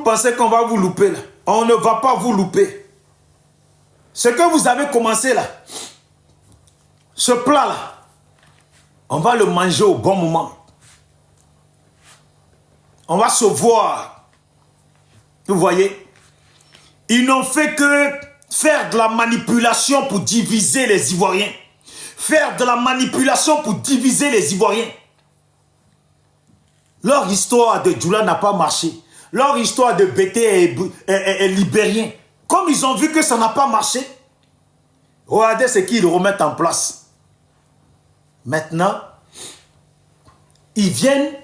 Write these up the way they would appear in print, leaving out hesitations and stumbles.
pensez qu'on va vous louper là. On ne va pas vous louper. Ce que vous avez commencé là, ce plat là, on va le manger au bon moment. On va se voir. Vous voyez? Ils n'ont fait que faire de la manipulation pour diviser les Ivoiriens. Faire de la manipulation pour diviser les Ivoiriens. Leur histoire de Djoula n'a pas marché. Leur histoire de Bété est libérien. Comme ils ont vu que ça n'a pas marché, regardez ce qu'ils remettent en place. Maintenant, ils viennent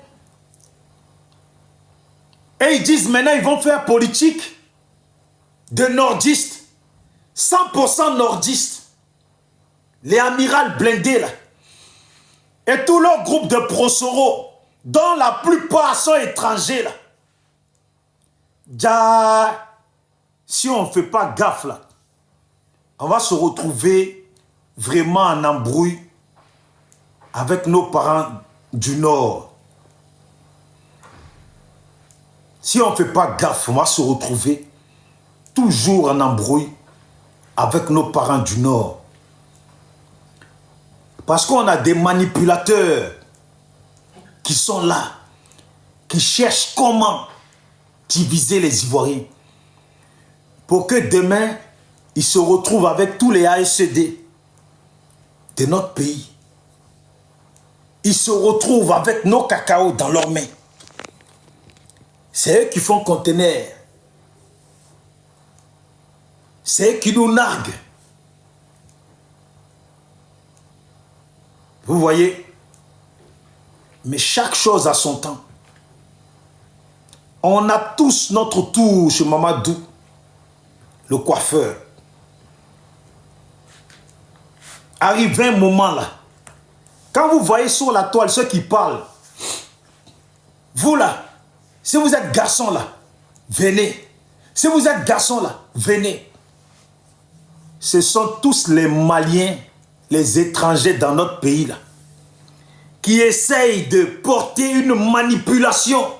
et ils disent maintenant ils vont faire politique de nordistes. 100% nordistes. Les amirals blindés là. Et tout leur groupe de prosoro, dont la plupart sont étrangers là. Déjà, si on ne fait pas gaffe là, on va se retrouver vraiment en embrouille avec nos parents du Nord. Si on ne fait pas gaffe, on va se retrouver toujours en embrouille avec nos parents du Nord. Parce qu'on a des manipulateurs qui sont là, qui cherchent comment diviser les Ivoiriens. Pour que demain, ils se retrouvent avec tous les ASCD de notre pays. Ils se retrouvent avec nos cacao dans leurs mains. C'est eux qui font conteneur. C'est eux qui nous narguent. Vous voyez? Mais chaque chose a son temps. On a tous notre tour chez Mamadou, le coiffeur. Arrive un moment là, quand vous voyez sur la toile ceux qui parlent, vous là, si vous êtes garçon là, venez. Si vous êtes garçon là, venez. Ce sont tous les Maliens, les étrangers dans notre pays là, qui essayent de porter une manipulation,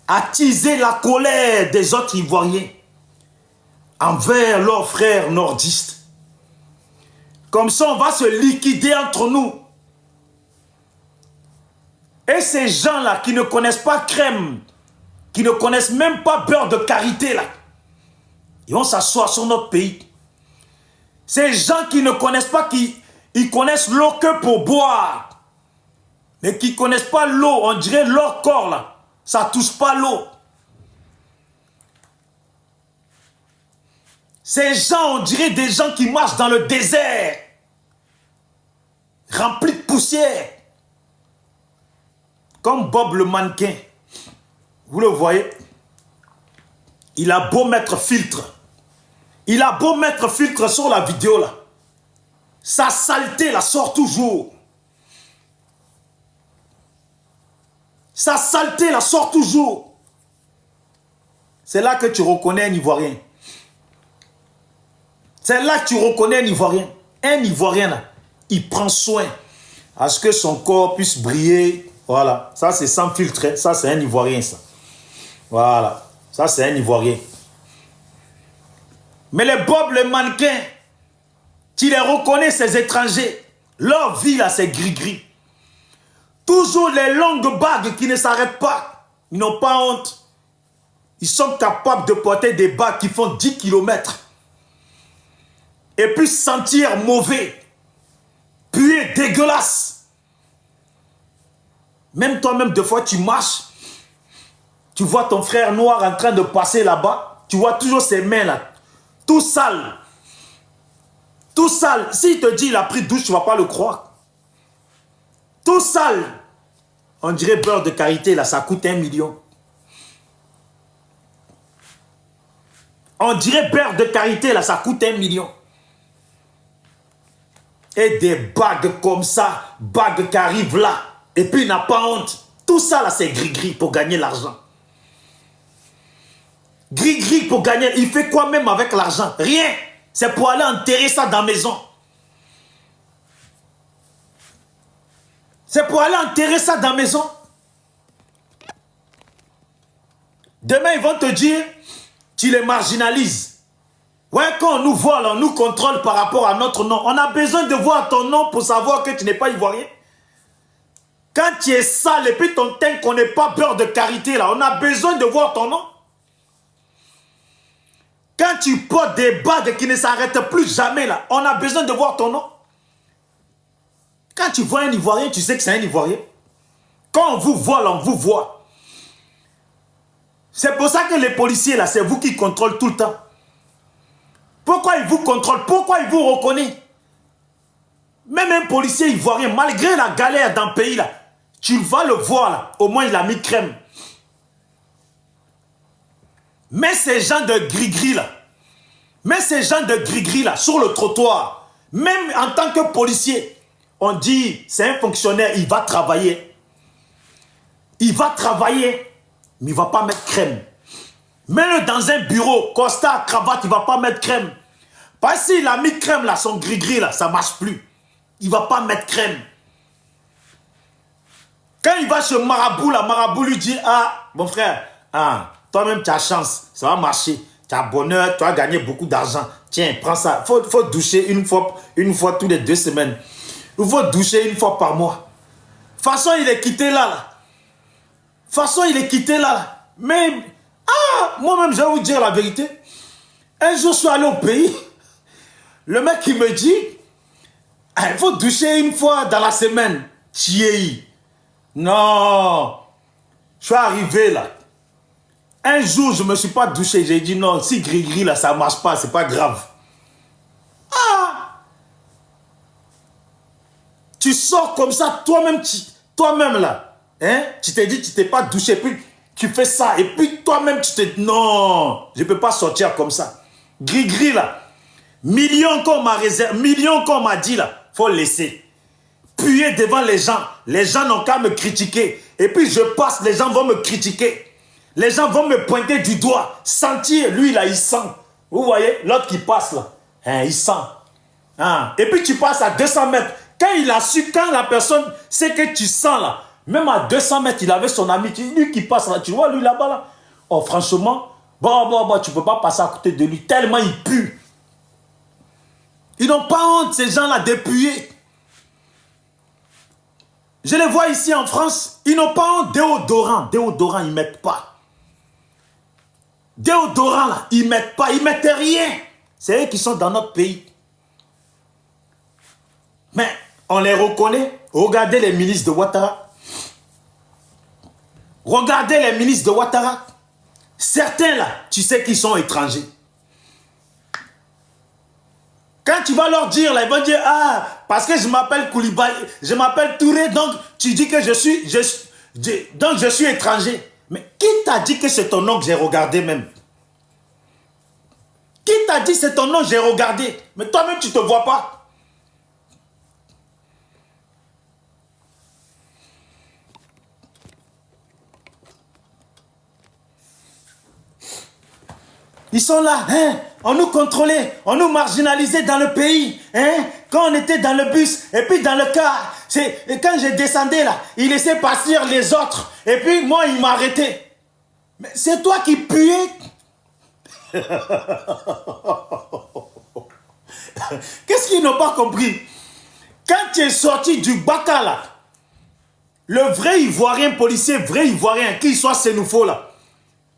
attiser la colère des autres Ivoiriens envers leurs frères nordistes. Comme ça, on va se liquider entre nous. Et ces gens-là qui ne connaissent pas crème, qui ne connaissent même pas beurre de karité, là, ils vont s'asseoir sur notre pays. Ces gens qui ne connaissent pas, ils connaissent l'eau que pour boire. Mais qui ne connaissent pas l'eau, on dirait leur corps, là, ça ne touche pas l'eau. Ces gens, on dirait des gens qui marchent dans le désert, remplis de poussière. Comme Bob le mannequin. Vous le voyez? Il a beau mettre filtre. Il a beau mettre filtre sur la vidéo là. Sa saleté la sort toujours. Sa saleté la sort toujours. C'est là que tu reconnais un Ivoirien. C'est là que tu reconnais un Ivoirien. Un Ivoirien là, il prend soin à ce que son corps puisse briller. Voilà, ça c'est sans filtre, ça c'est un Ivoirien ça. Voilà, ça c'est un Ivoirien. Mais les Bob, les mannequins, tu les reconnais ces étrangers, leur vie là c'est gris-gris. Toujours les longues bagues qui ne s'arrêtent pas, ils n'ont pas honte. Ils sont capables de porter des bagues qui font 10 km. Et puis sentir mauvais, puer dégueulasse. Même toi-même, des fois, tu marches, tu vois ton frère noir en train de passer là-bas, tu vois toujours ses mains là, tout sale. Tout sale. S'il te dit il a pris douche, tu ne vas pas le croire. Tout sale. On dirait beurre de karité, là, ça coûte 1 million. On dirait beurre de karité, là, ça coûte 1 million. Et des bagues comme ça, bagues qui arrivent là. Et puis il n'a pas honte. Tout ça là c'est gris-gris pour gagner l'argent. Gris-gris pour gagner. Il fait quoi même avec l'argent? Rien. C'est pour aller enterrer ça dans la maison. C'est pour aller enterrer ça dans la maison. Demain, ils vont te dire, tu les marginalises. Ouais, quand on nous voit, on nous contrôle par rapport à notre nom. On a besoin de voir ton nom pour savoir que tu n'es pas ivoirien. Quand tu es sale et puis ton teint qu'on n'est pas beurre de karité, là, on a besoin de voir ton nom. Quand tu portes des bagues qui ne s'arrêtent plus jamais, là, on a besoin de voir ton nom. Quand tu vois un Ivoirien, tu sais que c'est un Ivoirien. Quand on vous voit, là, on vous voit. C'est pour ça que les policiers, là, c'est vous qui contrôlent tout le temps. Pourquoi ils vous contrôlent? Pourquoi ils vous reconnaissent? Même un policier ivoirien, malgré la galère dans le pays, là, tu vas le voir, là, au moins il a mis crème. Mais ces gens de gris-gris, là, sur le trottoir, même en tant que policier, on dit, c'est un fonctionnaire, il va travailler. Il va travailler, mais il ne va pas mettre crème. Même dans un bureau, costard, cravate, il ne va pas mettre crème. Parce qu'il a mis crème, là, son gris-gris, là, ça ne marche plus. Il ne va pas mettre crème. Quand il va chez Marabout, là, Marabout lui dit, ah, mon frère, ah, toi-même, tu as chance, ça va marcher. Tu as bonheur, tu as gagné beaucoup d'argent. Tiens, prends ça. Il faut doucher une fois tous les 2 semaines. Il faut doucher une fois par mois. De toute façon, il est quitté là. Mais, moi-même, je vais vous dire la vérité. Un jour, je suis allé au pays. Le mec, il me dit, il faut doucher une fois dans la semaine. Chiei. Non. Je suis arrivé là. Un jour, je ne me suis pas douché. J'ai dit non, si gris-gris là, ça ne marche pas, c'est pas grave. Tu sors comme ça, toi-même là. Hein? Tu t'es dit, tu t'es pas douché, puis tu fais ça. Et puis toi-même, tu te dis non, je ne peux pas sortir comme ça. Gris-gris là. Millions qu'on m'a réservé, millions qu'on m'a dit là, faut laisser. Puer devant les gens n'ont qu'à me critiquer. Et puis je passe, les gens vont me critiquer. Les gens vont me pointer du doigt. Sentir, lui là, il sent. Vous voyez, l'autre qui passe là, hein, il sent. Hein. Et puis tu passes à 200 mètres. Quand il a su, quand la personne sait que tu sens là, même à 200 mètres, il avait son ami, lui qui passe là, tu vois, lui là-bas là. Oh, franchement, tu ne peux pas passer à côté de lui, tellement il pue. Ils n'ont pas honte, ces gens-là, de puer. Je les vois ici en France, ils n'ont pas honte. Déodorant, ils ne mettent pas. Déodorant, là, ils ne mettent pas, ils ne mettent rien. C'est eux qui sont dans notre pays. Mais on les reconnaît. Regardez les ministres de Ouattara. Regardez les ministres de Ouattara. Certains, là, tu sais qu'ils sont étrangers. Quand tu vas leur dire, là, ils vont dire, ah, parce que je m'appelle Koulibaly, je m'appelle Touré, donc tu dis que je suis étranger. Mais qui t'a dit que c'est ton nom que j'ai regardé même? Qui t'a dit c'est ton nom que j'ai regardé? Mais toi-même, tu ne te vois pas. Ils sont là, hein? On nous contrôlait, on nous marginalisait dans le pays. Hein? Quand on était dans le bus, et puis dans le car, et quand je descendais là, il laissait passer les autres. Et puis moi, il m'a arrêté. Mais c'est toi qui puais. Qu'est-ce qu'ils n'ont pas compris? Quand tu es sorti du Baka là, le vrai Ivoirien policier, vrai Ivoirien, qu'il soit Sénoufo là,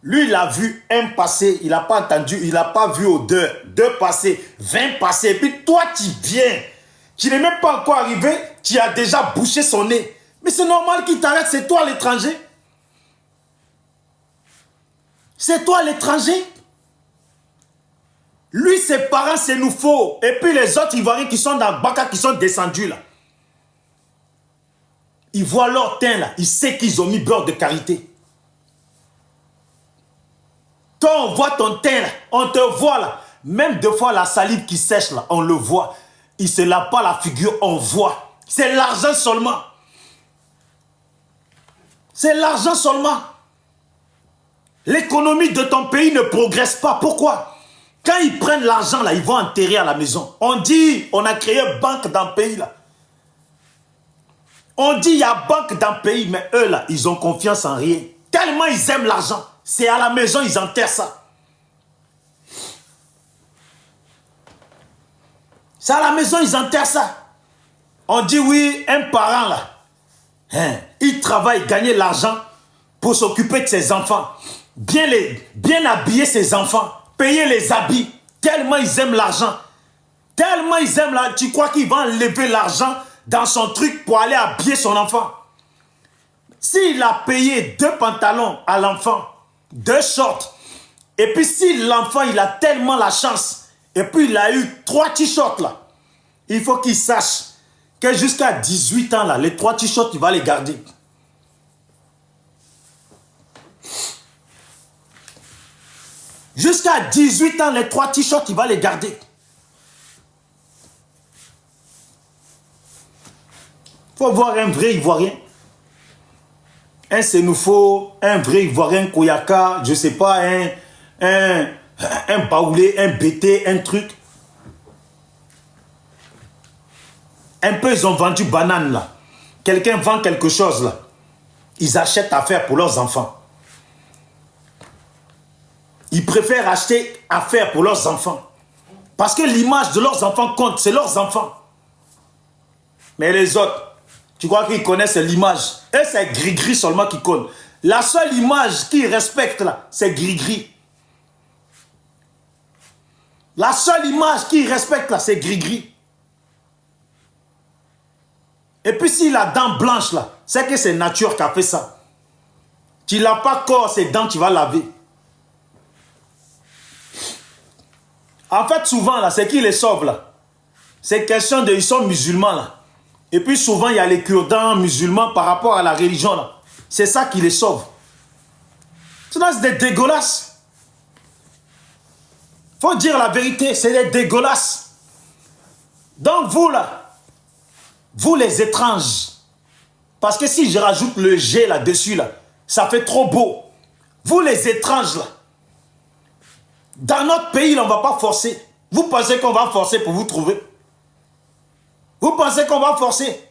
lui, il a vu un passé, il n'a pas entendu, il n'a pas vu aux deux passés, 20 passés. Et puis toi, tu viens, tu n'es même pas encore arrivé, tu as déjà bouché son nez. Mais c'est normal qu'il t'arrête, c'est toi l'étranger. C'est toi l'étranger. Lui, ses parents, c'est nous faux. Et puis les autres Ivoiriens qui sont dans le Baka, qui sont descendus là. Ils voient leur teint là, ils savent qu'ils ont mis beurre de karité. Quand on voit ton teint là, on te voit là. Même deux fois la salive qui sèche là, on le voit. Il ne se lave pas la figure, on voit. C'est l'argent seulement. C'est l'argent seulement. L'économie de ton pays ne progresse pas. Pourquoi? Quand ils prennent l'argent là, ils vont enterrer à la maison. On dit, on a créé une banque dans le pays là. On dit, il y a banque dans le pays, mais eux là, ils ont confiance en rien. Tellement ils aiment l'argent. C'est à la maison, ils enterrent ça. C'est à la maison, ils enterrent ça. On dit oui, un parent là, hein, il travaille, gagner l'argent pour s'occuper de ses enfants. Bien habiller ses enfants, payer les habits. Tellement ils aiment l'argent. Tellement ils aiment l'argent. Tu crois qu'il va enlever l'argent dans son truc pour aller habiller son enfant? S'il a payé 2 pantalons à l'enfant, 2 shorts, et puis si l'enfant il a tellement la chance, et puis il a eu 3 t-shirts là, il faut qu'il sache que jusqu'à 18 ans là, les 3 t-shirts il va les garder. Jusqu'à 18 ans, les 3 t-shirts il va les garder. Il faut voir un vrai Ivoirien. Un Sénoufo, un vrai Ivoirien Koyaka, je sais pas, un Baoulé, un BT, un truc. Un peu, ils ont vendu banane là. Quelqu'un vend quelque chose là. Ils achètent affaire pour leurs enfants. Ils préfèrent acheter affaire pour leurs enfants. Parce que l'image de leurs enfants compte, c'est leurs enfants. Mais les autres, tu crois qu'ils connaissent l'image? Et c'est gris-gris seulement qui compte. La seule image qu'ils respectent là, c'est gris-gris. La seule image qu'ils respectent là, c'est gris-gris. Et puis s'il a dents blanches là, c'est que c'est nature qui a fait ça. Tu n'as pas corps, ces dents, tu vas laver. En fait, souvent là, c'est qui les sauve là? C'est question de, ils sont musulmans là. Et puis souvent, il y a les cure-dents musulmans par rapport à la religion là. C'est ça qui les sauve. Sinon, c'est des dégueulasses. Faut dire la vérité, c'est des dégueulasses. Donc vous là, vous les étranges, parce que si je rajoute le G là-dessus, là, ça fait trop beau. Vous les étranges, là, dans notre pays, là, on ne va pas forcer. Vous pensez qu'on va forcer pour vous trouver? Vous pensez qu'on va forcer?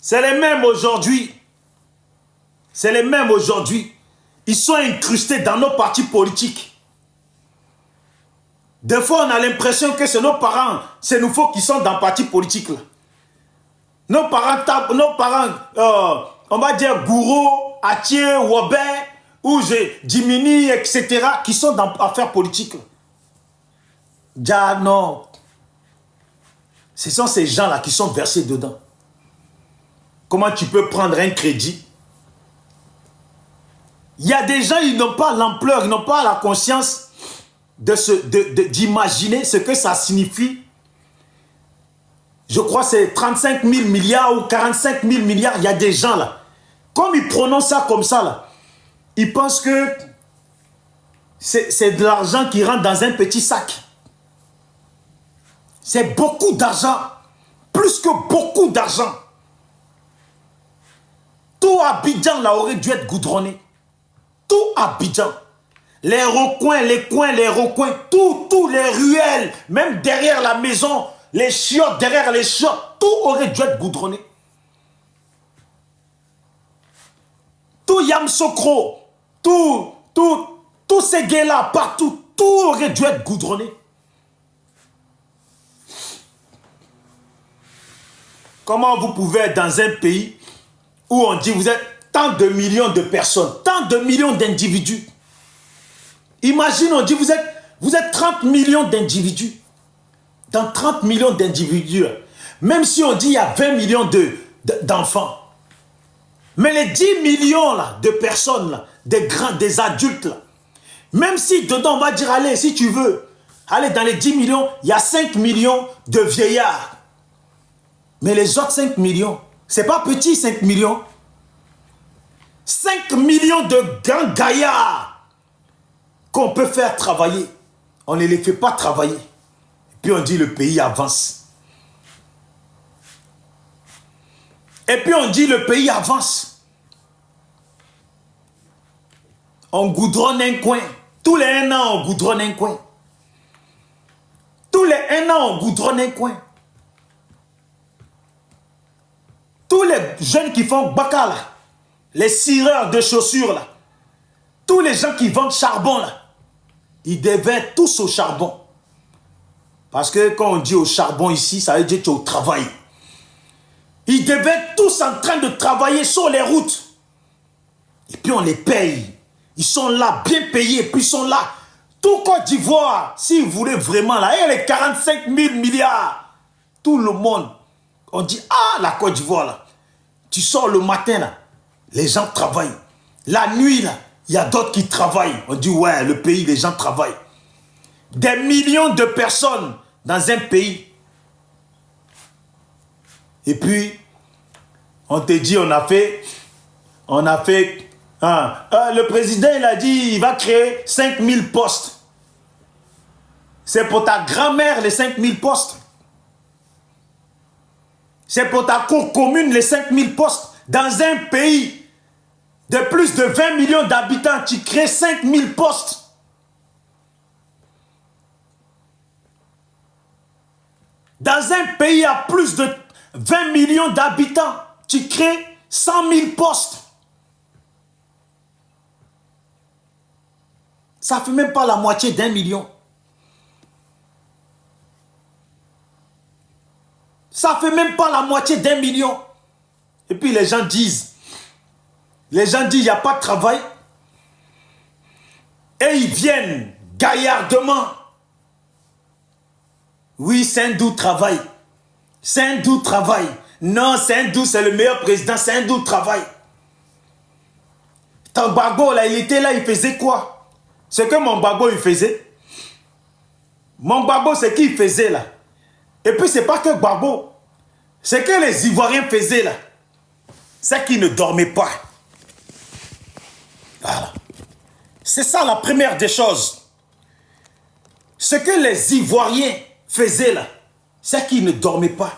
C'est les mêmes aujourd'hui. C'est les mêmes aujourd'hui. Ils sont incrustés dans nos partis politiques. Des fois, on a l'impression que c'est nos parents, c'est nous qui sont dans le parti politique. Là. Nos parents, on va dire Gouro, Atié, Wobé, ou Jimini, etc., qui sont dans l'affaire politique. Déjà, non. Ce sont ces gens-là qui sont versés dedans. Comment tu peux prendre un crédit? Il y a des gens, ils n'ont pas l'ampleur, ils n'ont pas la conscience d'imaginer ce que ça signifie. Je crois que c'est 35 000 milliards ou 45 000 milliards. Il y a des gens là, comme ils prononcent ça comme ça là, ils pensent que c'est de l'argent qui rentre dans un petit sac. C'est beaucoup d'argent, plus que beaucoup d'argent. Tout Abidjan là aurait dû être goudronné. Tout Abidjan. Les recoins, les coins, les recoins, tous les ruelles, même derrière la maison, les chiottes, derrière les chiottes, tout aurait dû être goudronné. Tout Yamsokro, tous ces gays-là, partout, tout aurait dû être goudronné. Comment vous pouvez être dans un pays où on dit vous êtes tant de millions de personnes, tant de millions d'individus? Imagine, on dit vous êtes 30 millions d'individus. Dans 30 millions d'individus, même si on dit il y a 20 millions d'enfants, mais les 10 millions là, de personnes, là, des adultes, là, même si dedans on va dire, allez, si tu veux, allez, dans les 10 millions, il y a 5 millions de vieillards. Mais les autres 5 millions, c'est pas petit 5 millions. 5 millions de grands gaillards qu'on peut faire travailler. On ne les fait pas travailler. Et puis on dit le pays avance. Et puis on dit le pays avance. On goudronne un coin. Tous les 1 an, on goudronne un coin. Tous les 1 an, on goudronne un coin. Tous les jeunes qui font baka là, les cireurs de chaussures là, tous les gens qui vendent charbon là, ils devaient être tous au charbon. Parce que quand on dit au charbon ici, ça veut dire que tu es au travail. Ils devaient être tous en train de travailler sur les routes. Et puis on les paye. Ils sont là, bien payés, et puis ils sont là. Tout Côte d'Ivoire, si vous voulez vraiment là, et les 45 000 milliards, tout le monde, on dit, ah, la Côte d'Ivoire là, tu sors le matin là, les gens travaillent. La nuit là, il y a d'autres qui travaillent. On dit, ouais, le pays, les gens travaillent. Des millions de personnes dans un pays. Et puis, on te dit, on a fait, le président, il a dit, il va créer 5000 postes. C'est pour ta grand-mère, les 5000 postes. C'est pour ta cour commune, les 5000 postes. Dans un pays de plus de 20 millions d'habitants, tu crées 5000 postes. Dans un pays à plus de 20 millions d'habitants, tu crées 100 000 postes. Ça ne fait même pas la moitié d'1 million. Ça ne fait même pas la moitié d'1 million. Et puis les gens disent, il n'y a pas de travail. Et ils viennent gaillardement. Oui, Sendou travaille. Sendou travaille. Non, Sendou, c'est le meilleur président. Sendou travaille. Gbagbo, là, il était là, il faisait quoi? Ce que mon Gbagbo, il faisait. Mon Gbagbo, c'est qui il faisait là? Et puis, c'est pas que Gbagbo. C'est que les Ivoiriens faisaient là. C'est qu'ils ne dormaient pas. Voilà. C'est ça la première des choses. Ce que les Ivoiriens faisaient là, c'est qu'ils ne dormaient pas.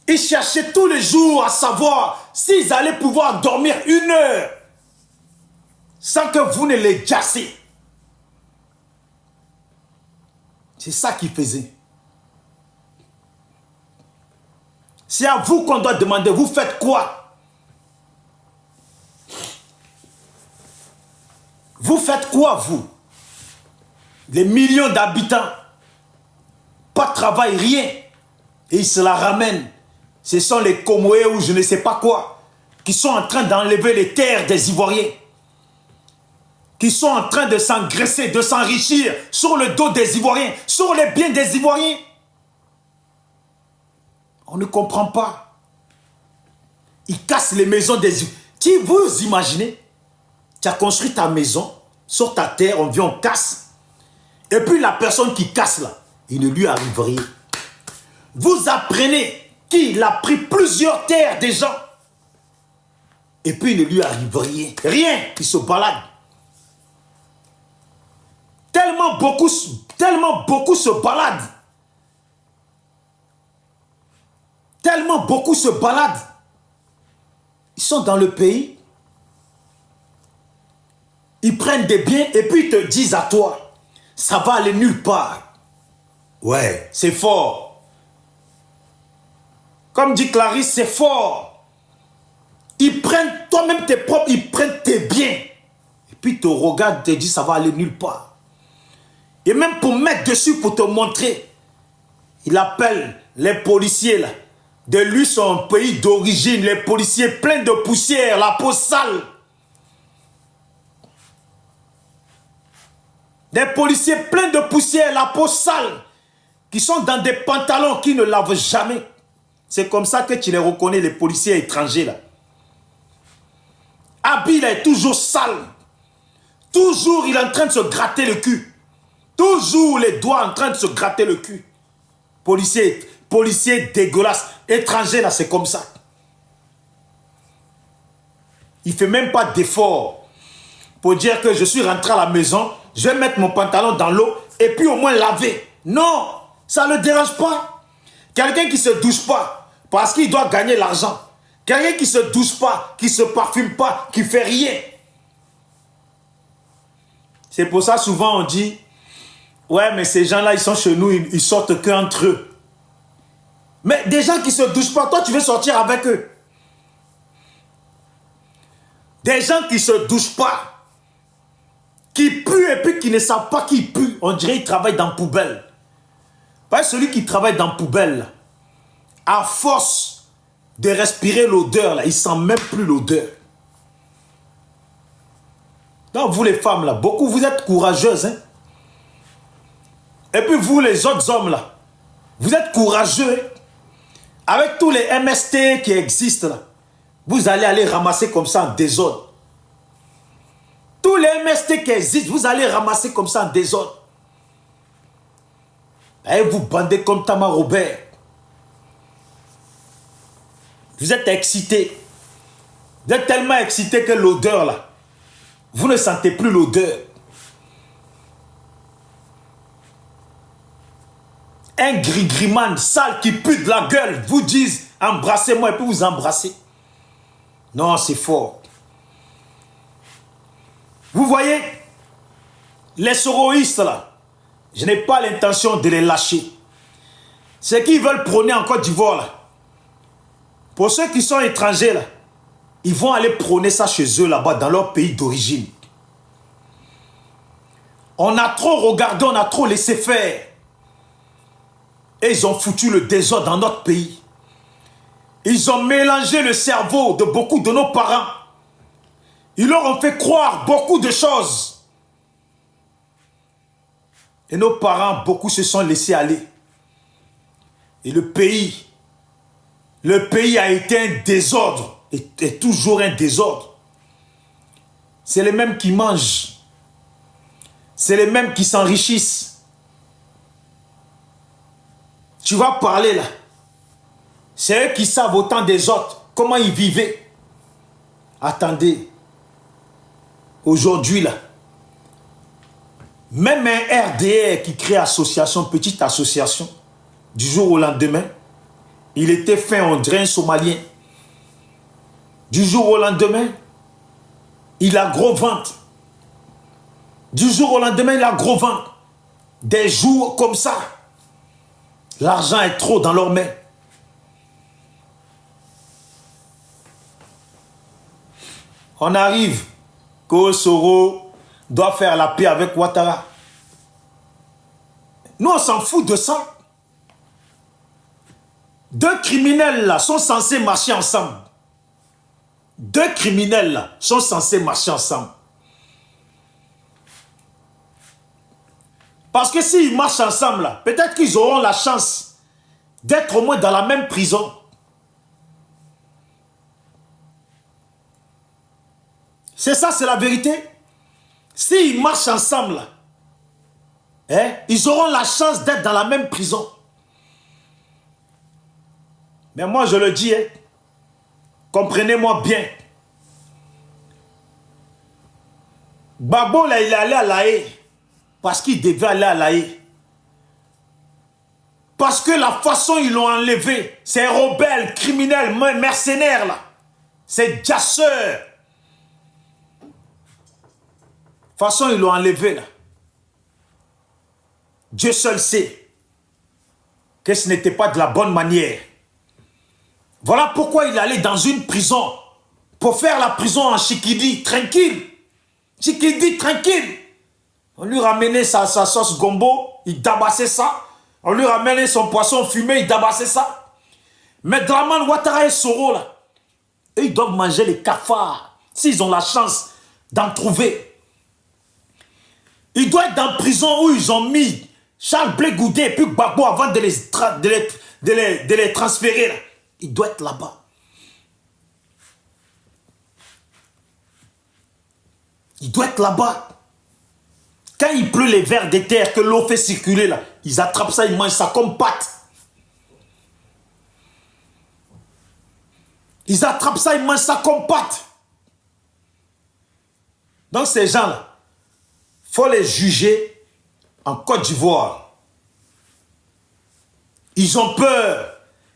Ils cherchaient tous les jours à savoir s'ils allaient pouvoir dormir 1 heure sans que vous ne les gassiez. C'est ça qu'ils faisaient. C'est à vous qu'on doit demander, vous faites quoi? Vous faites quoi, vous? Les millions d'habitants, pas de travail, rien. Et ils se la ramènent. Ce sont les Comoé ou je ne sais pas quoi, qui sont en train d'enlever les terres des Ivoiriens. Qui sont en train de s'engraisser, de s'enrichir sur le dos des Ivoiriens, sur les biens des Ivoiriens. On ne comprend pas. Ils cassent les maisons des Ivoiriens. Vous imaginez, tu as construit ta maison, sur ta terre, on vient, on casse. Et puis la personne qui casse là, il ne lui arrive rien. Vous apprenez qu'il a pris plusieurs terres des gens. Et puis il ne lui arrive rien. Rien, il se balade. Tellement beaucoup se baladent. Tellement beaucoup se baladent. Ils sont dans le pays. Ils prennent des biens et puis ils te disent à toi, ça va aller nulle part. Ouais, c'est fort. Comme dit Clarisse, c'est fort. Ils prennent toi-même tes propres, ils prennent tes biens. Et puis ils te regardent et te disent, ça va aller nulle part. Et même pour mettre dessus, pour te montrer, il appelle les policiers là. De lui, son pays d'origine, les policiers pleins de poussière, la peau sale. Des policiers pleins de poussière, la peau sale, qui sont dans des pantalons qui ne lavent jamais. C'est comme ça que tu les reconnais, les policiers étrangers là. Habit là est toujours sale. Toujours il est en train de se gratter le cul. Toujours les doigts en train de se gratter le cul. Policier dégueulasse. Étranger là, c'est comme ça. Il ne fait même pas d'effort pour dire que je suis rentré à la maison, je vais mettre mon pantalon dans l'eau et puis au moins laver. Non, ça ne le dérange pas. Quelqu'un qui ne se douche pas parce qu'il doit gagner l'argent. Quelqu'un qui ne se douche pas, qui ne se parfume pas, qui ne fait rien. C'est pour ça souvent on dit, ouais mais ces gens-là ils sont chez nous, ils sortent qu'entre eux. Mais des gens qui ne se douchent pas, toi tu veux sortir avec eux. Des gens qui ne se douchent pas, qui puent et puis qui ne savent pas qui puent. On dirait qu'ils travaillent dans la poubelle. Pas celui qui travaille dans la poubelle, à force de respirer l'odeur, il ne sent même plus l'odeur. Donc vous les femmes, là, beaucoup, vous êtes courageuses. Hein? Et puis vous les autres hommes, là, vous êtes courageux. Hein? Avec tous les MST qui existent, là, vous allez aller ramasser comme ça en désordre. Tous les MST qui existent, vous allez ramasser comme ça en désordre. Et vous bandez comme Tama Robert. Vous êtes excité. Vous êtes tellement excité que l'odeur là, vous ne sentez plus l'odeur. Un gris-grimane sale qui pue de la gueule vous dise embrassez-moi et puis vous embrassez. Non, c'est fort. Vous voyez, les soroïstes là, je n'ai pas l'intention de les lâcher. Ceux qui veulent prôner en Côte d'Ivoire là, pour ceux qui sont étrangers là, ils vont aller prôner ça chez eux là-bas dans leur pays d'origine. On a trop regardé, on a trop laissé faire. Et ils ont foutu le désordre dans notre pays. Ils ont mélangé le cerveau de beaucoup de nos parents. Ils leur ont fait croire beaucoup de choses. Et nos parents, beaucoup se sont laissés aller. Et le pays a été un désordre. Et toujours un désordre. C'est les mêmes qui mangent. C'est les mêmes qui s'enrichissent. Tu vas parler là. C'est eux qui savent autant des autres. Comment ils vivaient. Attendez. Aujourd'hui là. Même un RDR qui crée association, petite association, du jour au lendemain, il était fait, on dirait un Somalien. Du jour au lendemain, il a gros ventre. Du jour au lendemain, il a gros ventre. Des jours comme ça. L'argent est trop dans leurs mains. On arrive que Soro doit faire la paix avec Ouattara. Nous, on s'en fout de ça. Deux criminels là sont censés marcher ensemble. Deux criminels là sont censés marcher ensemble. Parce que s'ils marchent ensemble là, peut-être qu'ils auront la chance d'être au moins dans la même prison. C'est ça, c'est la vérité. S'ils marchent ensemble là, hein, ils auront la chance d'être dans la même prison. Mais moi je le dis, hein, comprenez-moi bien. Babo là, il est allé à La Haye parce qu'il devait aller à La Haye. Parce que la façon ils l'ont enlevé, c'est rebelle, criminel, mercenaire là. C'est jasseur. De toute façon, ils l'ont enlevé là. Dieu seul sait que ce n'était pas de la bonne manière. Voilà pourquoi il allait dans une prison pour faire la prison en Chikidi, tranquille. Chikidi, tranquille. On lui ramenait sa sauce gombo, il tabassait ça. On lui ramenait son poisson fumé, il tabassait ça. Mais Draman, Ouattara et Soro, là, eux, ils doivent manger les cafards. S'ils ont la chance d'en trouver. Ils doivent être dans la prison où ils ont mis Charles Blé Goudé et puis Gbagbo avant de les transférer. Là. Ils doivent être là-bas. Ils doivent être là-bas. Quand il pleut les vers de terre, que l'eau fait circuler, là, ils attrapent ça, ils mangent ça comme pâte. Ils attrapent ça, ils mangent ça comme pâte. Donc ces gens-là, il faut les juger en Côte d'Ivoire. Ils ont peur.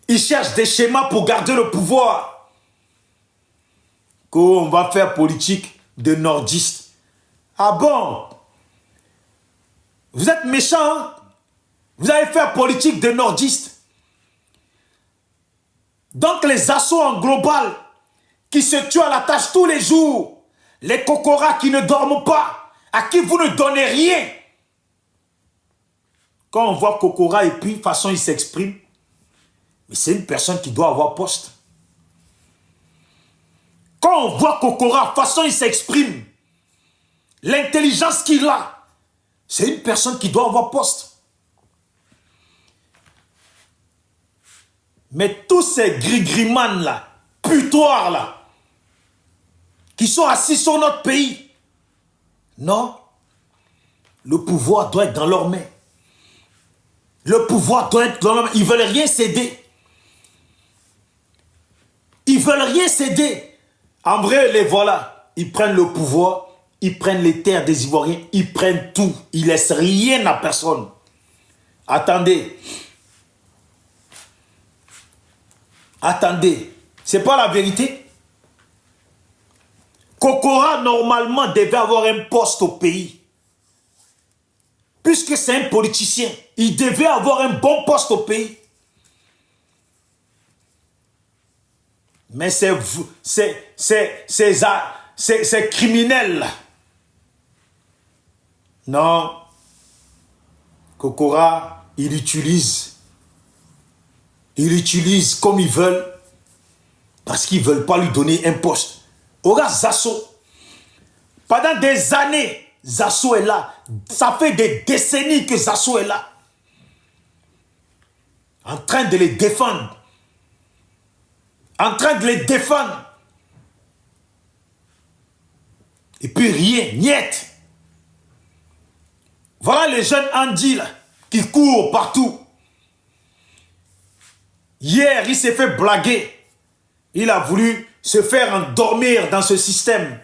Ils cherchent des schémas pour garder le pouvoir. Qu'on va faire politique de nordistes. Ah bon? Vous êtes méchants, hein? Vous allez faire politique de nordistes. Donc les assauts en global qui se tuent à la tâche tous les jours, les cocoras qui ne dorment pas, à qui vous ne donnez rien. Quand on voit Kokora et puis, de toute façon, il s'exprime, mais c'est une personne qui doit avoir poste. Quand on voit Kokora, de toute façon, il s'exprime, l'intelligence qu'il a, c'est une personne qui doit avoir poste. Mais tous ces gris-grimans là, putoirs là, qui sont assis sur notre pays, non, le pouvoir doit être dans leurs mains. Le pouvoir doit être dans leurs mains. Ils ne veulent rien céder. Ils ne veulent rien céder. En vrai, les voilà. Ils prennent le pouvoir, ils prennent les terres des Ivoiriens, ils prennent tout. Ils ne laissent rien à personne. Attendez. Attendez. Ce n'est pas la vérité. Kokora, normalement, devait avoir un poste au pays. Puisque c'est un politicien, il devait avoir un bon poste au pays. Mais ces criminels, non, Kokora, il utilise comme ils veulent, parce qu'ils ne veulent pas lui donner un poste. Regarde Zasso, pendant des années, Zasso est là. Ça fait des décennies que Zasso est là. En train de les défendre. En train de les défendre. Et puis rien, niet. Voilà les jeunes Andy là, qui courent partout. Hier, il s'est fait blaguer. Il a voulu se faire endormir dans ce système.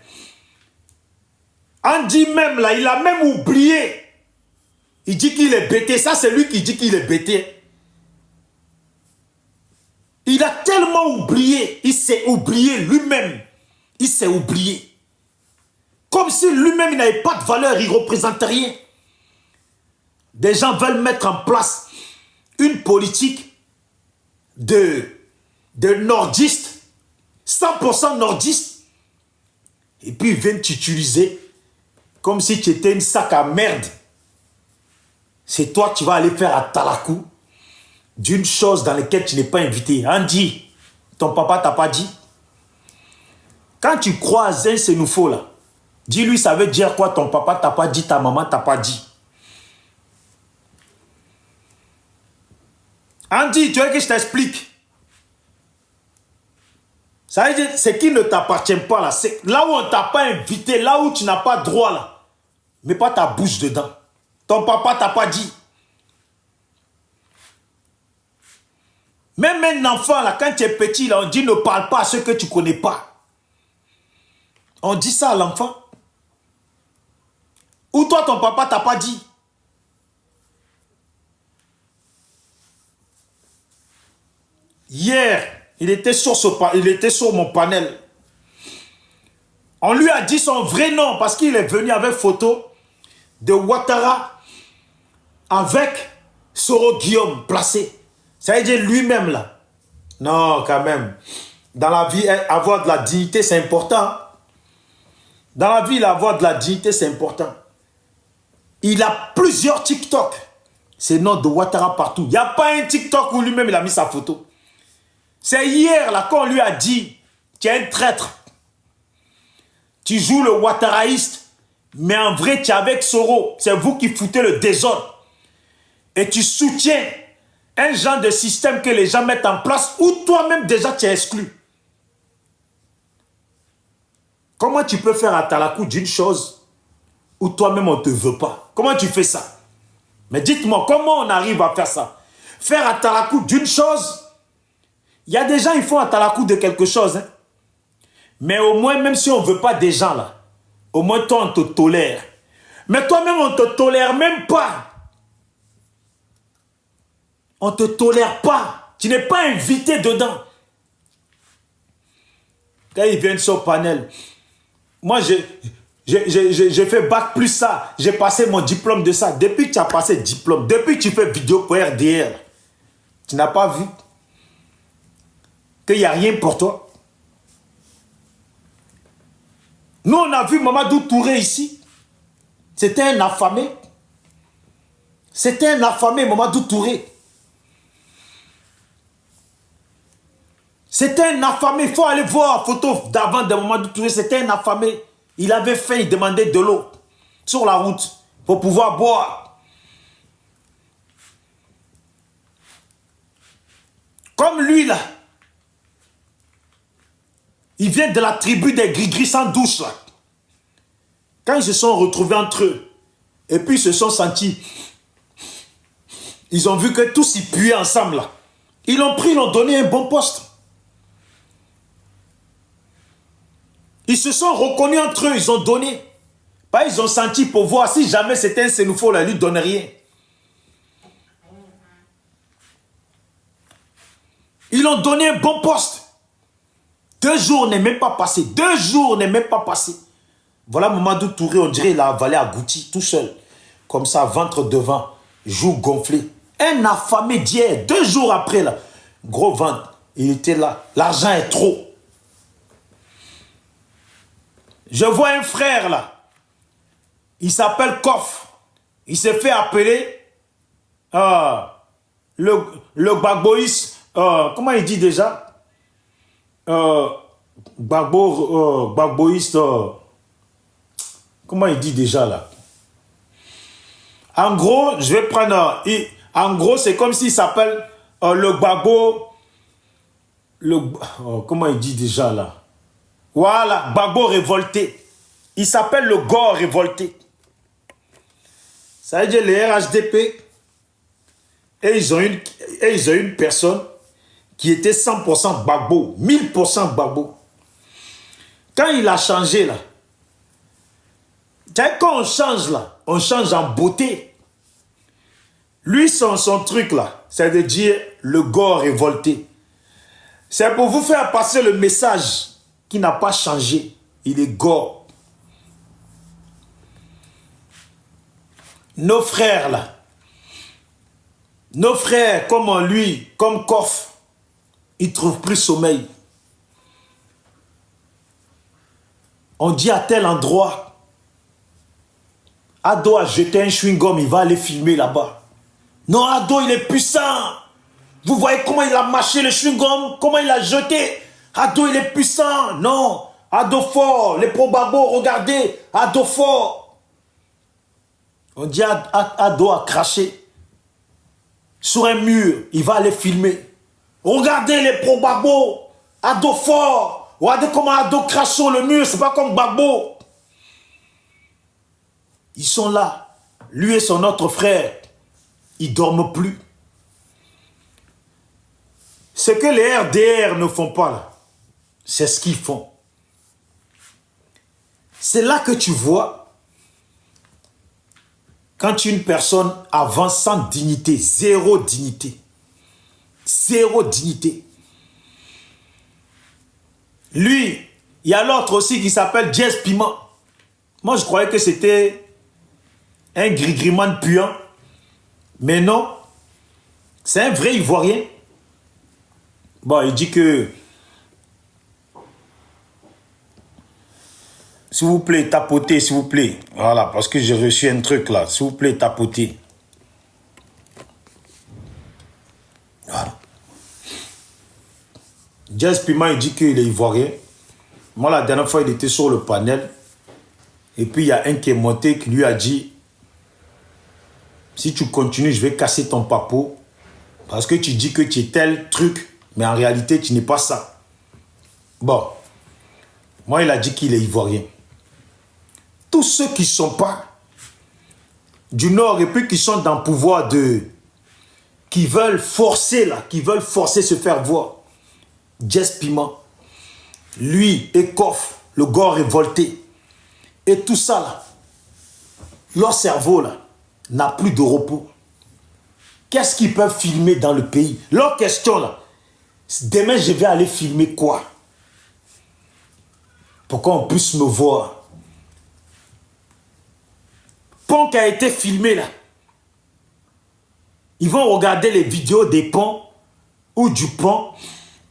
Andy même là, il a même oublié. Il dit qu'il est bêté. Ça, c'est lui qui dit qu'il est bêté. Il a tellement oublié. Il s'est oublié lui-même. Il s'est oublié. Comme si lui-même, il n'avait pas de valeur. Il ne représente rien. Des gens veulent mettre en place une politique de nordistes. 100% nordistes. Et puis, ils viennent t'utiliser comme si tu étais une sac à merde. C'est toi qui vas aller faire à Talakou d'une chose dans laquelle tu n'es pas invité. Andy, ton papa t'a pas dit. Quand tu croises un Sénoufo là, dis-lui ça veut dire quoi, ton papa t'a pas dit, ta maman t'a pas dit. Andy, tu veux que je t'explique? Ça veut dire, c'est qui ne t'appartient pas là. C'est là où on ne t'a pas invité, là où tu n'as pas droit là. Mets pas ta bouche dedans. Ton papa t'a pas dit. Même un enfant là, quand tu es petit là, on dit ne parle pas à ceux que tu ne connais pas. On dit ça à l'enfant. Ou toi, ton papa t'a pas dit. Hier, il était sur mon panel. On lui a dit son vrai nom parce qu'il est venu avec photo de Ouattara avec Soro Guillaume placé. Ça veut dire lui-même là. Non, quand même. Dans la vie, avoir de la dignité, c'est important. Dans la vie, avoir de la dignité, c'est important. Il a plusieurs TikTok. C'est le nom de Ouattara partout. Il n'y a pas un TikTok où lui-même il a mis sa photo. C'est hier là qu'on lui a dit, tu es un traître. Tu joues le Ouattaraïste, mais en vrai, tu es avec Soro. C'est vous qui foutez le désordre. Et tu soutiens un genre de système que les gens mettent en place où toi-même déjà tu es exclu. Comment tu peux faire à Talakou d'une chose où toi-même on ne te veut pas? Comment tu fais ça? Mais dites-moi, comment on arrive à faire ça? Faire à Talakou d'une chose, il y a des gens, ils font à Talakou de quelque chose. Hein? Mais au moins, même si on ne veut pas des gens là, au moins toi, on te tolère. Mais toi-même, on ne te tolère même pas. On ne te tolère pas. Tu n'es pas invité dedans. Quand ils viennent sur le panel, moi, j'ai fait bac plus ça. J'ai passé mon diplôme de ça. Depuis que tu as passé le diplôme, depuis que tu fais vidéo pour RDR, tu n'as pas vu. qu'il n'y a rien pour toi. Nous, on a vu Mamadou Touré ici. C'était un affamé. C'était un affamé, Mamadou Touré. C'était un affamé. Il faut aller voir la photo d'avant de Mamadou Touré. C'était un affamé. Il avait faim, il demandait de l'eau sur la route pour pouvoir boire. Comme lui, là. Il vient de la tribu des gris-gris sans douche, là. Quand ils se sont retrouvés entre eux, et puis ils se sont sentis, ils ont vu que tous ils puaient ensemble, là. Ils l'ont pris, ils l'ont donné un bon poste. Ils se sont reconnus entre eux, ils ont donné. Bah, ils ont senti pour voir si jamais c'était un Sénoufo, là, lui donne rien. Ils ont donné un bon poste. 2 jours n'est même pas passé. 2 jours n'est même pas passé. Voilà Mamadou Touré, on dirait il a avalé à Gouti, tout seul. Comme ça, ventre devant, joues gonflées. Un affamé d'hier, 2 jours après, là, gros ventre, il était là. L'argent est trop. Je vois un frère, là. Il s'appelle Kof. Il s'est fait appeler le Gbagboïs. Comment il dit déjà Gbagboïs. Comment il dit déjà là? En gros, je vais prendre... en gros, c'est comme s'il s'appelle le Gbagbo... comment il dit déjà là? Voilà, Gbagbo révolté. Il s'appelle le Gore révolté. Ça veut dire les RHDP. Et ils ont une personne qui était 100% Gbagbo. 1000% Gbagbo. Quand il a changé là, quand on change là, on change en beauté. Lui, son truc là, c'est de dire le Gore révolté. C'est pour vous faire passer le message qui n'a pas changé. Il est Gore. Nos frères là, nos frères comme lui, comme Kof, ils ne trouvent plus sommeil. On dit à tel endroit, Ado a jeté un chewing-gum, il va aller filmer là-bas. Non, Ado, il est puissant. Vous voyez comment il a mâché le chewing-gum, comment il a jeté. Ado, il est puissant. Non, Ado fort. Les pro-babos, regardez, Ado fort. On dit Ado a craché sur un mur, il va aller filmer. Regardez les pro-babos, Ado fort. Regardez comment Ado crache sur le mur, c'est pas comme Babo. Ils sont là. Lui et son autre frère, ils ne dorment plus. Ce que les RDR ne font pas là, c'est ce qu'ils font. C'est là que tu vois, quand une personne avance sans dignité, zéro dignité. Zéro dignité. Lui, il y a l'autre aussi qui s'appelle Jazz Piment. Moi, je croyais que c'était un grigriman puant. Mais non, c'est un vrai Ivoirien. Bon, il dit que... S'il vous plaît, tapotez, s'il vous plaît. Voilà, parce que j'ai reçu un truc là. S'il vous plaît, tapotez. Voilà. Jazz Piment, il dit qu'il est Ivoirien. Moi, la dernière fois, il était sur le panel. Et puis, il y a un qui est monté qui lui a dit... Si tu continues, je vais casser ton papeau. Parce que tu dis que tu es tel truc. Mais en réalité, tu n'es pas ça. Bon. Moi, il a dit qu'il est Ivoirien. Tous ceux qui ne sont pas du Nord et puis qui sont dans le pouvoir de... Qui veulent forcer là. Qui veulent forcer se faire voir. Jazz Piment. Lui et Kof. Le Gore révolté. Et tout ça là. Leur cerveau là. N'a plus de repos. Qu'est-ce qu'ils peuvent filmer dans le pays? Leur question là, demain je vais aller filmer quoi? Pour qu'on puisse me voir. Pont qui a été filmé là. Ils vont regarder les vidéos des ponts ou du pont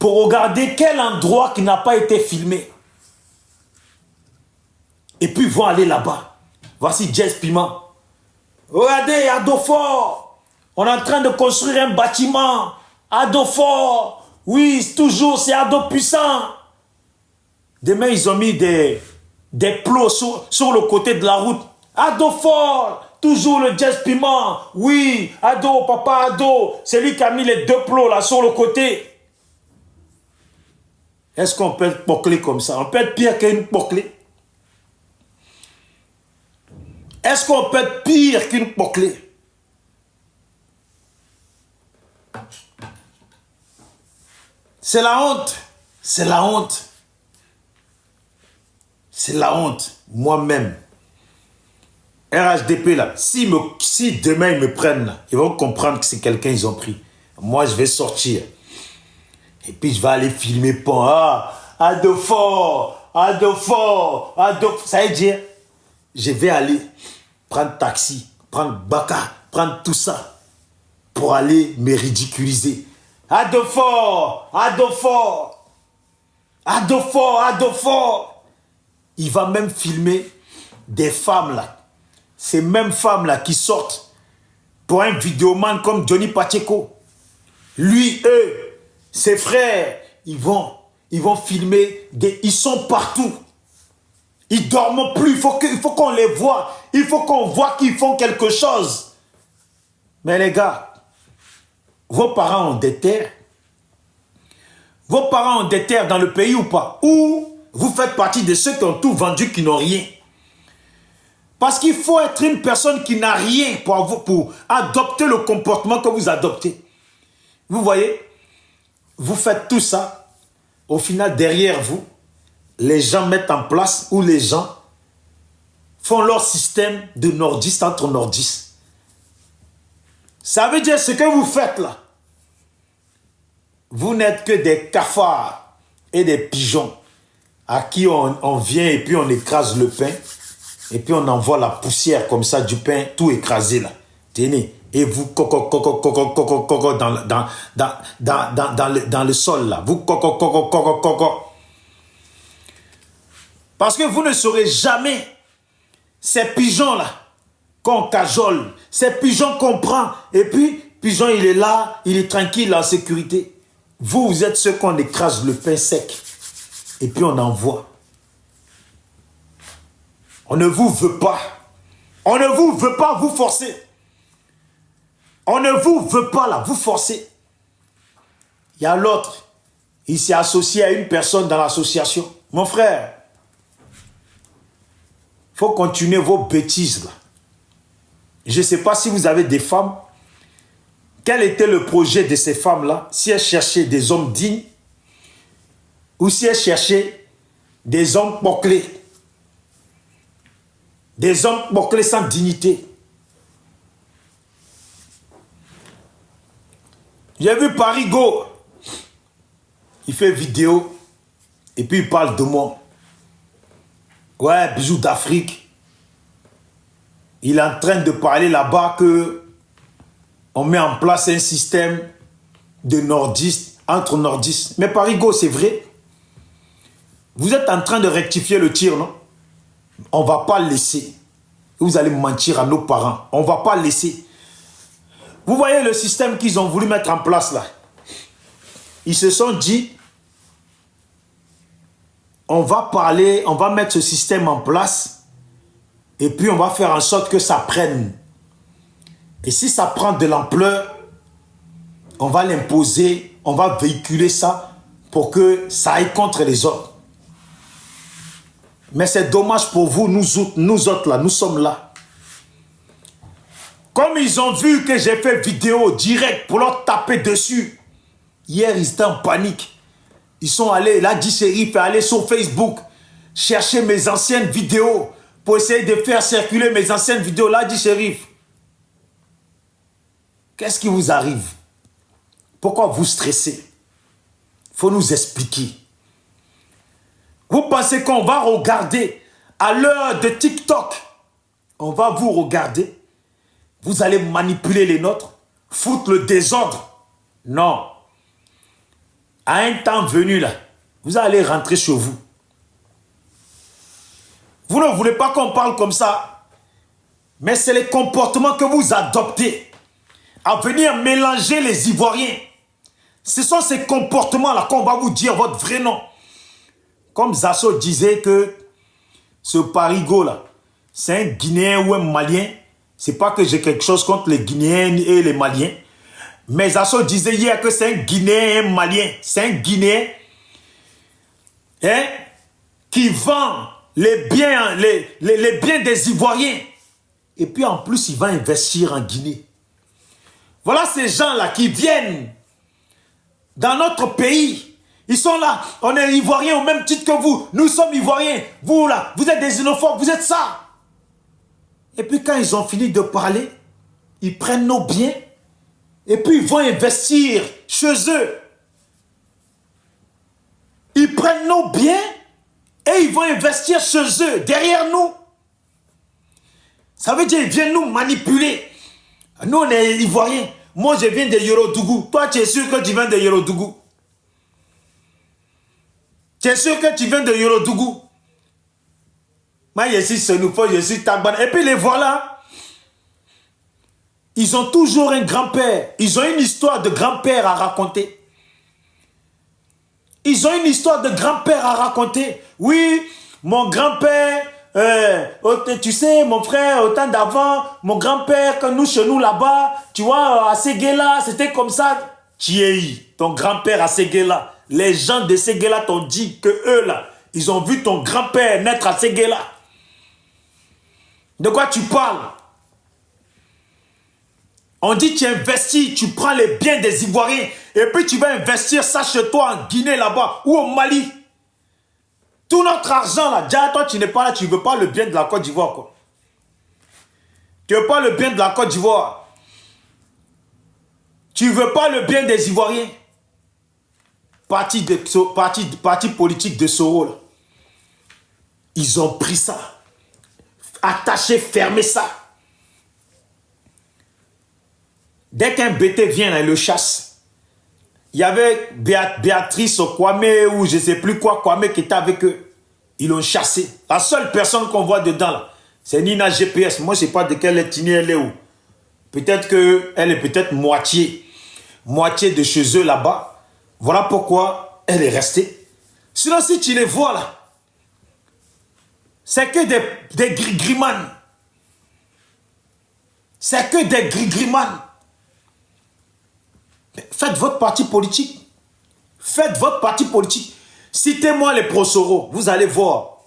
pour regarder quel endroit qui n'a pas été filmé. Et puis vont aller là-bas. Voici Jazz Piment. Regardez, à Daufort, on est en train de construire un bâtiment. À Daufort, oui, toujours, c'est à dos puissant. Demain, ils ont mis des plots sur le côté de la route. À Daufort, toujours le Jazz Piment. Oui, Ado, papa Ado, c'est lui qui a mis les 2 plots là sur le côté. Est-ce qu'on peut être poclé comme ça? On peut être pire qu'une poclée. Est-ce qu'on peut être pire qu'une poclée? C'est la honte. C'est la honte. C'est la honte. Moi-même. RHDP là, si demain ils me prennent là, ils vont comprendre que c'est quelqu'un ils ont pris. Moi je vais sortir. Et puis je vais aller filmer pour à Daufort, à Daufort, à Daufort. Ça veut dire, je vais aller prendre taxi, prendre Baka, prendre tout ça pour aller me ridiculiser. À Daufort, à Daufort, à Daufort, à Daufort. Il va même filmer des femmes là. Ces mêmes femmes là qui sortent pour un vidéoman comme Johnny Pacheco. Lui, eux, ses frères, ils vont filmer, ils sont partout. Ils dorment plus, il faut qu'on les voit. Il faut qu'on voit qu'ils font quelque chose. Mais les gars, vos parents ont des terres. Vos parents ont des terres dans le pays ou pas? Ou vous faites partie de ceux qui ont tout vendu, qui n'ont rien? Parce qu'il faut être une personne qui n'a rien pour adopter le comportement que vous adoptez. Vous voyez? Vous faites tout ça. Au final, derrière vous, les gens mettent en place ou les gens font leur système de nordistes entre nordistes. Ça veut dire ce que vous faites là. Vous n'êtes que des cafards et des pigeons à qui on vient et puis on écrase le pain. Et puis on envoie la poussière comme ça du pain tout écrasé là. Tenez. Et vous coco dans le sol là. Vous coco. Parce que vous ne saurez jamais ces pigeons là qu'on cajole. Ces pigeons qu'on prend. Et puis, pigeon il est là, il est tranquille en sécurité. Vous êtes ceux qu'on écrase le pain sec. Et puis on envoie. On ne vous veut pas. On ne vous veut pas vous forcer. On ne vous veut pas là, vous forcer. Il y a l'autre. Il s'est associé à une personne dans l'association. Mon frère, il faut continuer vos bêtises là. Je ne sais pas si vous avez des femmes. Quel était le projet de ces femmes-là? Si elles cherchaient des hommes dignes ou si elles cherchaient des hommes bouclés. Des hommes bouclés sans dignité. J'ai vu Parigo. Il fait vidéo. Et puis il parle de moi. Ouais, bisous d'Afrique. Il est en train de parler là-bas que on met en place un système de nordistes, entre nordistes. Mais Parigo, c'est vrai. Vous êtes en train de rectifier le tir, non? On ne va pas laisser. Vous allez mentir à nos parents. On ne va pas laisser. Vous voyez le système qu'ils ont voulu mettre en place là. Ils se sont dit, on va parler, on va mettre ce système en place et puis on va faire en sorte que ça prenne. Et si ça prend de l'ampleur, on va l'imposer, on va véhiculer ça pour que ça aille contre les autres. Mais c'est dommage pour vous, nous autres là, nous sommes là. Comme ils ont vu que j'ai fait vidéo direct pour leur taper dessus. Hier, ils étaient en panique. Ils sont allés, là, dit Shérif est allé sur Facebook chercher mes anciennes vidéos pour essayer de faire circuler mes anciennes vidéos. Là, dit Shérif. Qu'est-ce qui vous arrive? Pourquoi vous stressez? Il faut nous expliquer. Vous pensez qu'on va regarder à l'heure de TikTok? On va vous regarder. Vous allez manipuler les nôtres, foutre le désordre. Non. À un temps venu, là, vous allez rentrer chez vous. Vous ne voulez pas qu'on parle comme ça. Mais c'est les comportements que vous adoptez. À venir mélanger les Ivoiriens. Ce sont ces comportements-là qu'on va vous dire votre vrai nom. Comme Zasso disait que ce Parigo-là, c'est un Guinéen ou un Malien. C'est pas que j'ai quelque chose contre les Guinéens et les Maliens. Mais Zasso disait hier que c'est un Guinéen et un Malien. C'est un Guinéen qui vend les biens, les biens des Ivoiriens. Et puis en plus, il va investir en Guinée. Voilà ces gens-là qui viennent dans notre pays. Ils sont là. On est Ivoiriens au même titre que vous. Nous sommes Ivoiriens. Vous là, vous êtes des xénophobes, vous êtes ça. Et puis quand ils ont fini de parler, ils prennent nos biens et puis ils vont investir chez eux. Ils prennent nos biens et ils vont investir chez eux, derrière nous. Ça veut dire qu'ils viennent nous manipuler. Nous, on est Ivoiriens. Moi, je viens de Yorodougou. Toi, tu es sûr que tu viens de Yorodougou? Tu es sûr que tu viens de Yorodougou? Moi, je suis Senufo, je suis Tagban. Et puis les voilà. Ils ont toujours un grand-père. Ils ont une histoire de grand-père à raconter. Ils ont une histoire de grand-père à raconter. Oui, mon grand-père, tu sais, mon frère, au temps d'avant, mon grand-père, quand nous, chez nous, là-bas, tu vois, à Séguéla, c'était comme ça. Thierry, ton grand-père à Séguéla. Les gens de Séguéla t'ont dit que eux, là, ils ont vu ton grand-père naître à Séguéla. De quoi tu parles? On dit tu investis, tu prends les biens des Ivoiriens et puis tu vas investir ça chez toi en Guinée là-bas ou au Mali. Tout notre argent là, déjà toi tu n'es pas là, tu ne veux pas le bien de la Côte d'Ivoire quoi. Tu ne veux pas le bien de la Côte d'Ivoire. Tu ne veux pas le bien des Ivoiriens. Parti politique de Soro là. Ils ont pris ça. Attaché, fermé ça. Dès qu'un BT vient là, il le chasse. Il y avait Béatrice Kwame ou je ne sais plus quoi, Kwame qui était avec eux. Ils l'ont chassé. La seule personne qu'on voit dedans là, c'est Nina GPS. Moi, je ne sais pas de quelle ethnie elle est où. Peut-être qu'elle est peut-être moitié de chez eux là-bas. Voilà pourquoi elle est restée. Sinon, si tu les vois là, c'est que des gris-grimanes. C'est que des gris-grimanes. Faites votre parti politique. Faites votre parti politique. Citez-moi les prosoro. Vous allez voir.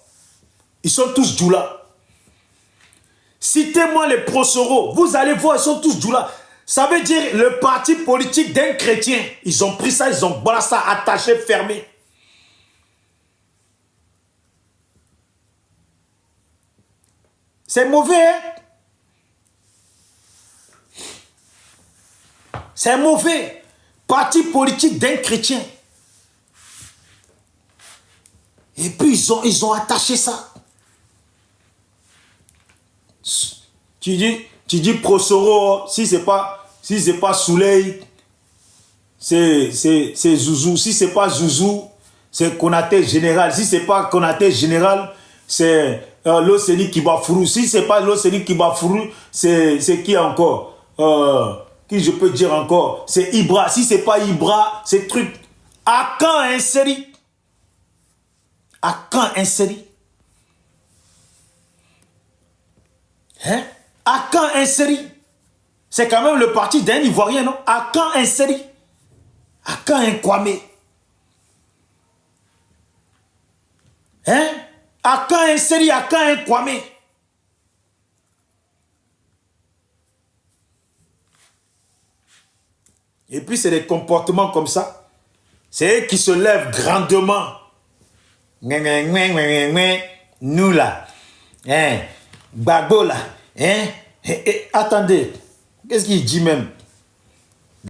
Ils sont tous djoula. Citez-moi les prosoro. Vous allez voir, ils sont tous djoula. Ça veut dire le parti politique d'un chrétien. Ils ont pris ça, ils ont voilà ça attaché, fermé. C'est mauvais, hein? C'est mauvais. Parti politique d'un chrétien. Et puis ils ont attaché ça. Tu dis Prosoro, si c'est pas Souley, c'est Zouzou. Si c'est pas Zouzou, c'est Konaté général. Si c'est pas Konaté général, c'est Loseni Kibafourou. Si c'est pas Loseni Kibafourou, c'est qui encore? Qui je peux dire encore? C'est Ibra. Si c'est pas Ibra, c'est truc. À quand un série? À quand un série? Hein? À quand un série? C'est quand même le parti d'un Ivoirien, non? À quand un série? À quand un Kwame? Hein? À quand un série? À quand un Kwame? Et puis c'est des comportements comme ça. C'est eux qui se lèvent grandement. Nous là. Hein? Gbagbo là. Hein? Attendez. Qu'est-ce qu'il dit même?